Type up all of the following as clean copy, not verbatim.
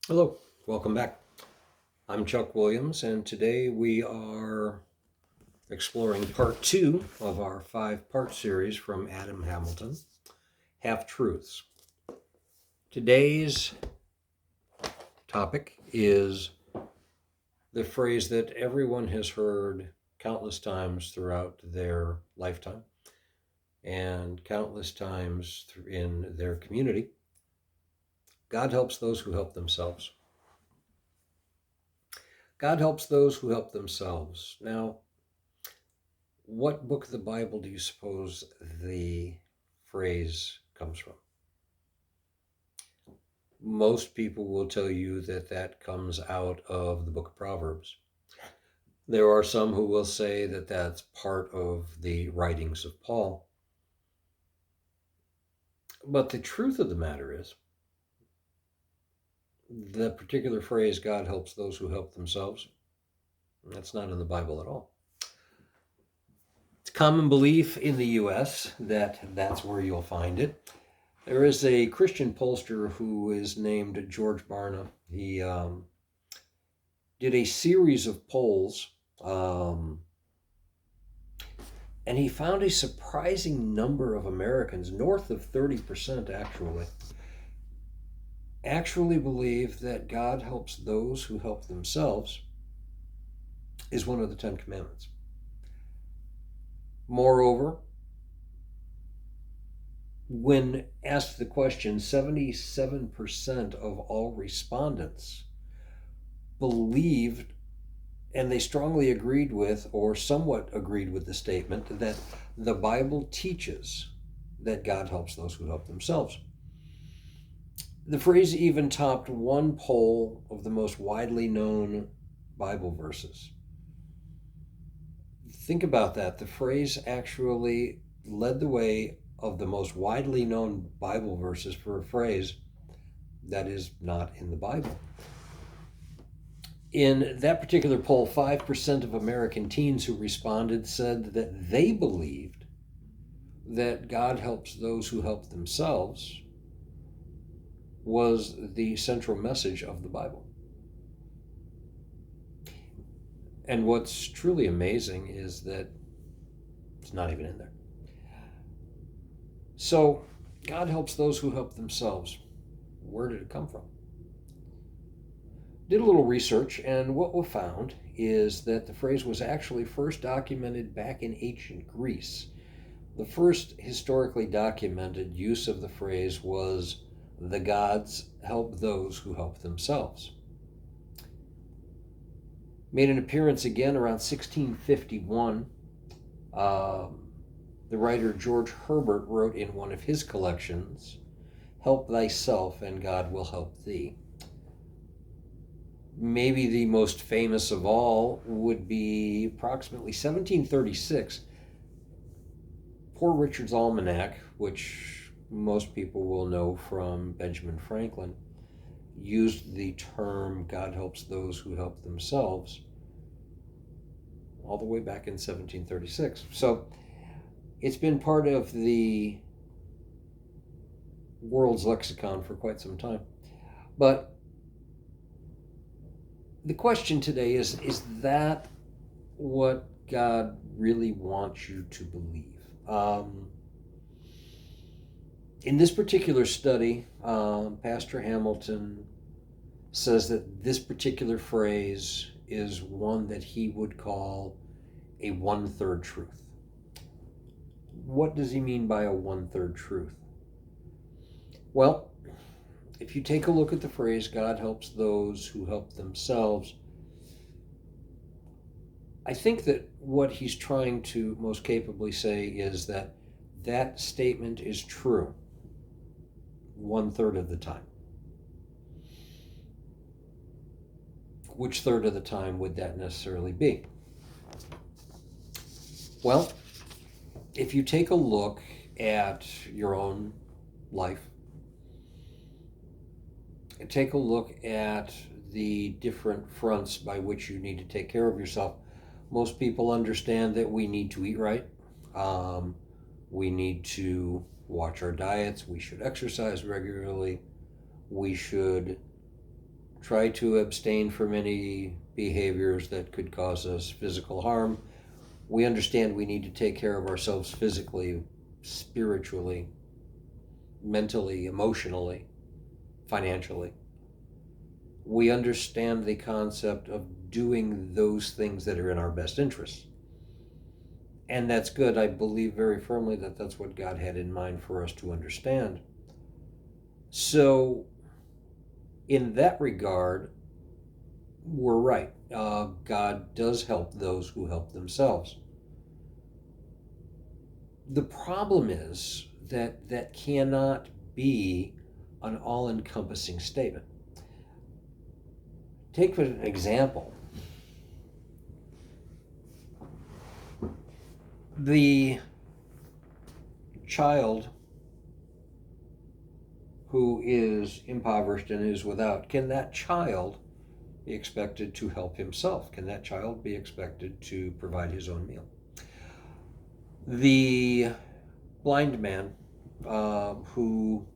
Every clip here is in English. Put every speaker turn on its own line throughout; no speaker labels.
Hello, welcome back. I'm Chuck Williams, and today we are exploring part two of our five-part series from Adam Hamilton, Half Truths. Today's topic is the phrase that everyone has heard countless times throughout their lifetime and countless times in their community. God helps those who help themselves. God helps those who help themselves. Now, what book of the Bible do you suppose the phrase comes from? Most people will tell you that that comes out of the book of Proverbs. There are some who will say that that's part of the writings of Paul. But the truth of the matter is, the particular phrase, God helps those who help themselves, that's not in the Bible at all. It's common belief in the U.S. that that's where you'll find it. There is a Christian pollster who is named George Barna. He did a series of polls, um, and he found a surprising number of Americans, north of 30% actually believe that God helps those who help themselves is one of the Ten Commandments. Moreover, when asked the question, 77% of all respondents believed and they strongly agreed with, or somewhat agreed with, the statement that the Bible teaches that God helps those who help themselves. The phrase even topped one poll of the most widely known Bible verses. Think about that. The phrase actually led the way of the most widely known Bible verses for a phrase that is not in the Bible. In that particular poll, 5% of American teens who responded said that they believed that God helps those who help themselves was the central message of the Bible. And what's truly amazing is that it's not even in there. So, God helps those who help themselves. Where did it come from? Did a little research, and what we found is that the phrase was actually first documented back in ancient Greece. The first historically documented use of the phrase was, the gods help those who help themselves. Made an appearance again around 1651. The writer George Herbert wrote in one of his collections, help thyself and God will help thee. Maybe the most famous of all would be approximately 1736. Poor Richard's Almanac, which most people will know from Benjamin Franklin, used the term God helps those who help themselves all the way back in 1736. So it's been part of the world's lexicon for quite some time. But the question today is that what God really wants you to believe? In this particular study, Pastor Hamilton says that this particular phrase is one that he would call a one-third truth. What does he mean by a one-third truth? Well, if you take a look at the phrase, God helps those who help themselves, I think that what he's trying to most capably say is that that statement is true one-third of the time. Which third of the time would that necessarily be? Well, if you take a look at your own life, take a look at the different fronts by which you need to take care of yourself. Most people understand that we need to eat right. We need to watch our diets. We should exercise regularly. We should try to abstain from any behaviors that could cause us physical harm. We understand we need to take care of ourselves physically, spiritually, mentally, emotionally, financially. We understand the concept of doing those things that are in our best interests. And that's good. I believe very firmly that that's what God had in mind for us to understand. So, in that regard, we're right. God does help those who help themselves. The problem is that that cannot be an all-encompassing statement. Take for an example, the child who is impoverished and is without, can that child be expected to help himself? Can that child be expected to provide his own meal? The blind man who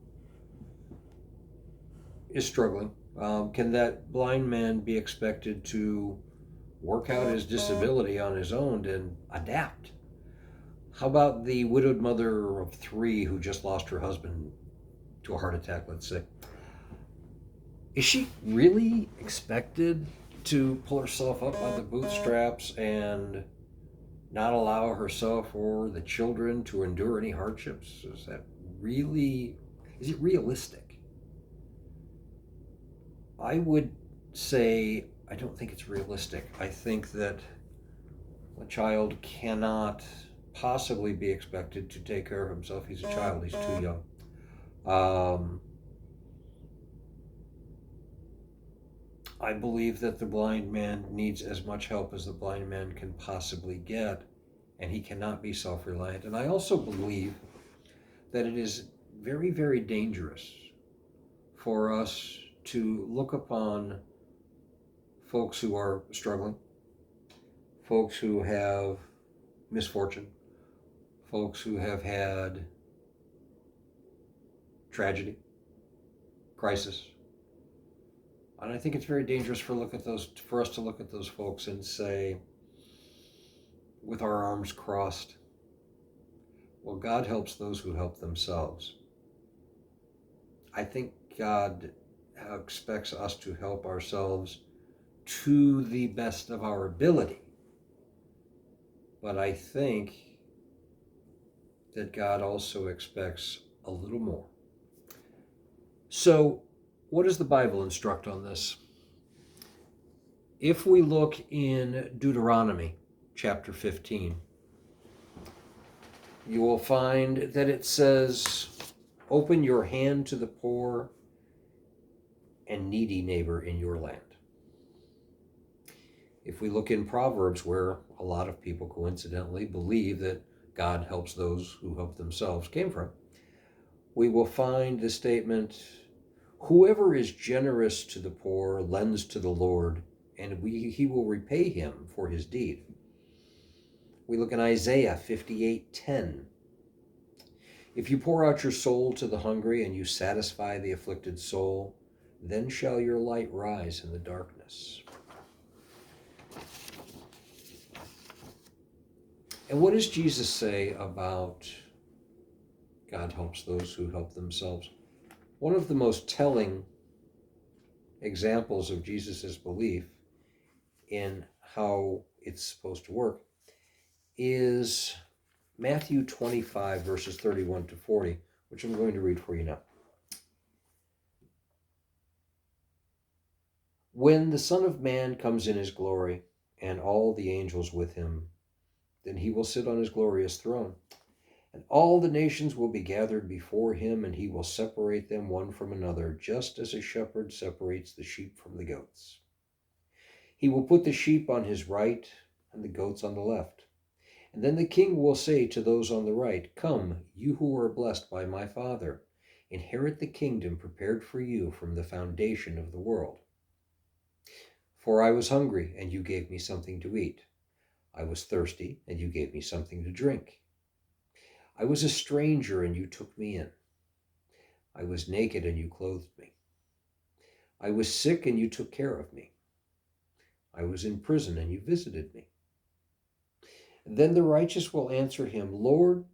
is struggling, can that blind man be expected to work out his disability on his own and adapt? How about the widowed mother of 3 who just lost her husband to a heart attack, let's say? Is she really expected to pull herself up by the bootstraps and not allow herself or the children to endure any hardships? Is it realistic? I would say I don't think it's realistic. I think that a child cannot possibly be expected to take care of himself. He's a child, he's too young. I believe that the blind man needs as much help as the blind man can possibly get, and he cannot be self-reliant. And I also believe that it is very, very dangerous for us to look upon folks who are struggling, folks who have misfortune, folks who have had tragedy, crisis. And I think it's very dangerous for us to look at those folks and say, with our arms crossed, well, God helps those who help themselves. I think God expects us to help ourselves to the best of our ability. But I think that God also expects a little more. So, what does the Bible instruct on this? If we look in Deuteronomy chapter 15, you will find that it says, "Open your hand to the poor and needy neighbor in your land." If we look in Proverbs, where a lot of people coincidentally believe that God helps those who help themselves came from, we will find the statement, "Whoever is generous to the poor lends to the Lord, and he will repay him for his deed." We look in Isaiah 58:10. "If you pour out your soul to the hungry and you satisfy the afflicted soul, then shall your light rise in the darkness." And what does Jesus say about God helps those who help themselves? One of the most telling examples of Jesus' belief in how it's supposed to work is Matthew 25, verses 31 to 40, which I'm going to read for you now. "When the Son of Man comes in his glory, and all the angels with him, then he will sit on his glorious throne. And all the nations will be gathered before him, and he will separate them one from another, just as a shepherd separates the sheep from the goats. He will put the sheep on his right and the goats on the left. And then the king will say to those on the right, 'Come, you who are blessed by my Father, inherit the kingdom prepared for you from the foundation of the world. For I was hungry, and you gave me something to eat. I was thirsty, and you gave me something to drink. I was a stranger, and you took me in. I was naked, and you clothed me. I was sick and you took care of me. I was in prison and you visited me. Then the righteous will answer him, Lord,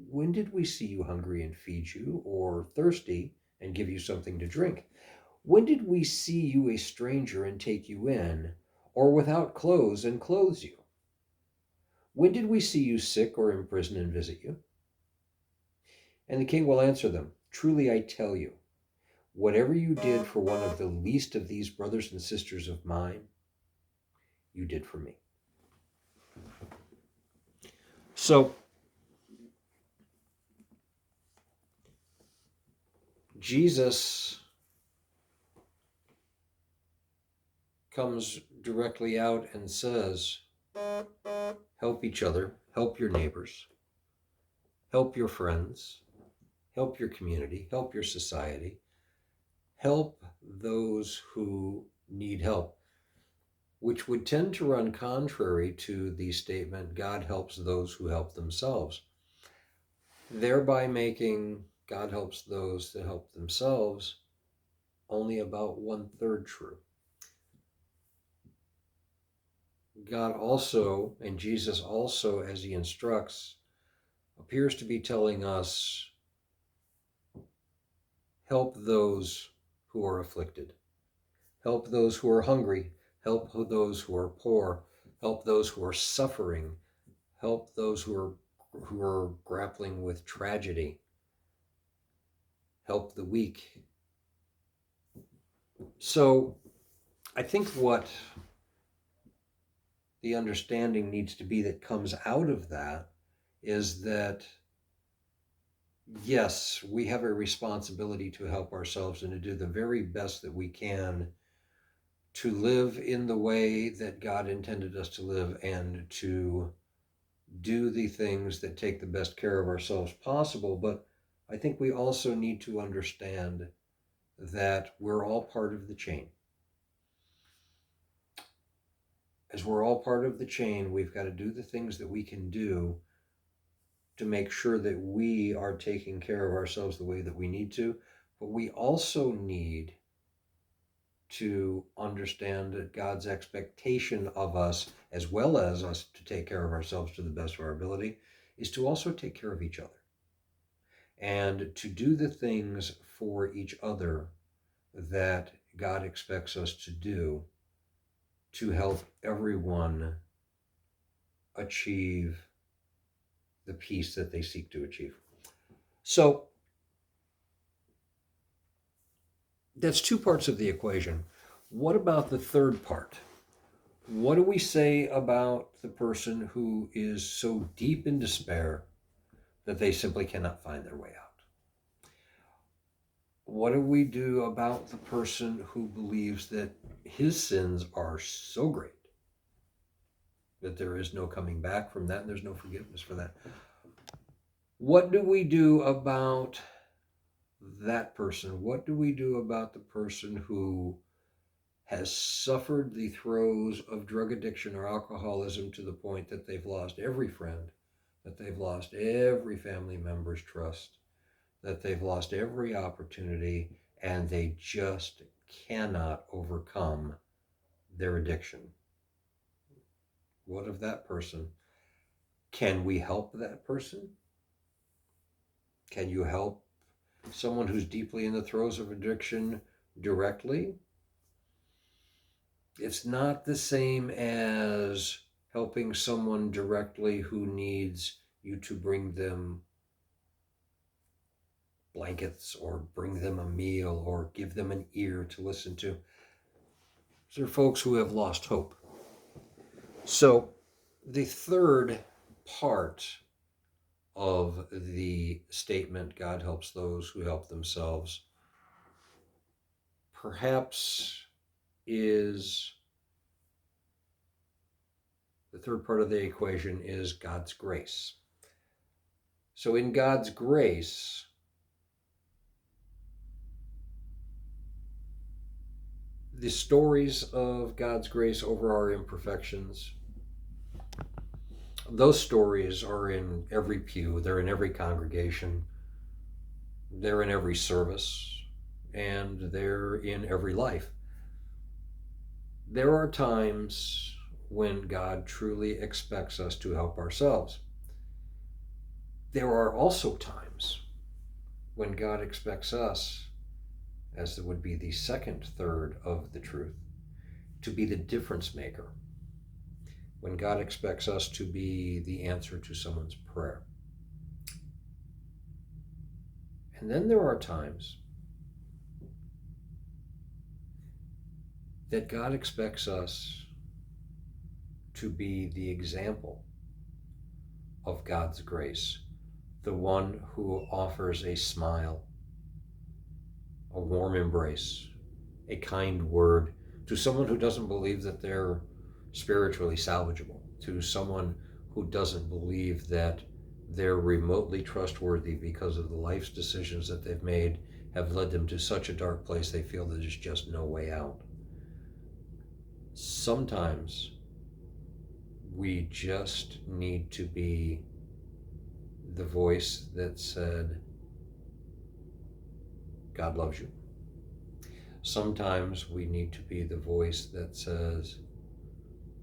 when did we see you hungry and feed you, or thirsty and give you something to drink? When did we see you a stranger and take you in, or without clothes and clothe you? When did we see you sick or in prison and visit you? And the king will answer them, truly I tell you, whatever you did for one of the least of these brothers and sisters of mine, you did for me. So, Jesus comes directly out and says, help each other, help your neighbors, help your friends, help your community, help your society, help those who need help, which would tend to run contrary to the statement, God helps those who help themselves, thereby making God helps those that help themselves only about 1/3 true. God also, and Jesus also, as he instructs, appears to be telling us, help those who are afflicted, help those who are hungry, help those who are poor, help those who are suffering, help those who are grappling with tragedy, help the weak. So I think what the understanding needs to be that comes out of that is that, yes, we have a responsibility to help ourselves and to do the very best that we can to live in the way that God intended us to live and to do the things that take the best care of ourselves possible. But I think we also need to understand that we're all part of the chain. As we're all part of the chain, we've got to do the things that we can do to make sure that we are taking care of ourselves the way that we need to. But we also need to understand that God's expectation of us, as well as us to take care of ourselves to the best of our ability, is to also take care of each other and to do the things for each other that God expects us to do to help everyone achieve the peace that they seek to achieve. So that's two parts of the equation. What about the third part? What do we say about the person who is so deep in despair that they simply cannot find their way out? What do we do about the person who believes that his sins are so great that there is no coming back from that and there's no forgiveness for that? What do we do about that person? What do we do about the person who has suffered the throes of drug addiction or alcoholism to the point that they've lost every friend, that they've lost every family member's trust, that they've lost every opportunity, and they just cannot overcome their addiction? What of that person? Can we help that person? Can you help someone who's deeply in the throes of addiction directly? It's not the same as helping someone directly who needs you to bring them blankets or bring them a meal or give them an ear to listen to. These are folks who have lost hope. So the third part of the statement, God helps those who help themselves, perhaps is the third part of the equation is God's grace. So in God's grace, the stories of God's grace over our imperfections, those stories are in every pew, they're in every congregation, they're in every service, and they're in every life. There are times when God truly expects us to help ourselves. There are also times when God expects us, as it would be the second third of the truth, to be the difference maker. When God expects us to be the answer to someone's prayer. And then there are times that God expects us to be the example of God's grace, the one who offers a smile, a warm embrace, a kind word to someone who doesn't believe that they're spiritually salvageable, to someone who doesn't believe that they're remotely trustworthy because of the life's decisions that they've made have led them to such a dark place they feel there's just no way out. Sometimes we just need to be the voice that said, God loves you. Sometimes we need to be the voice that says,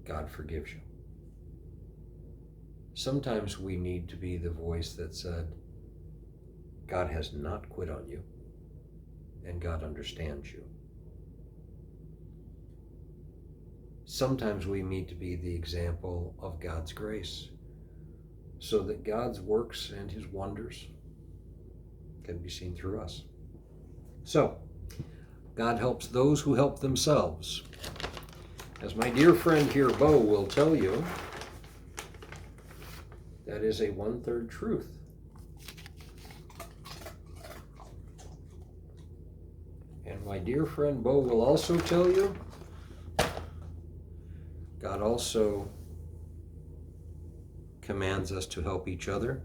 God forgives you. Sometimes we need to be the voice that said, God has not quit on you, and God understands you. Sometimes we need to be the example of God's grace, so that God's works and his wonders can be seen through us. So, God helps those who help themselves. As my dear friend here, Bo, will tell you, that is a 1/3 truth. And my dear friend Bo will also tell you, God also commands us to help each other,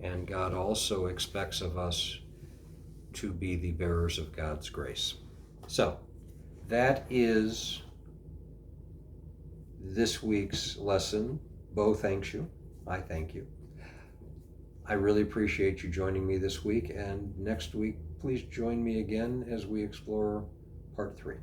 and God also expects of us to be the bearers of God's grace. So, that is this week's lesson. Bo thanks you. I thank you. I really appreciate you joining me this week, and next week, please join me again as we explore part 3.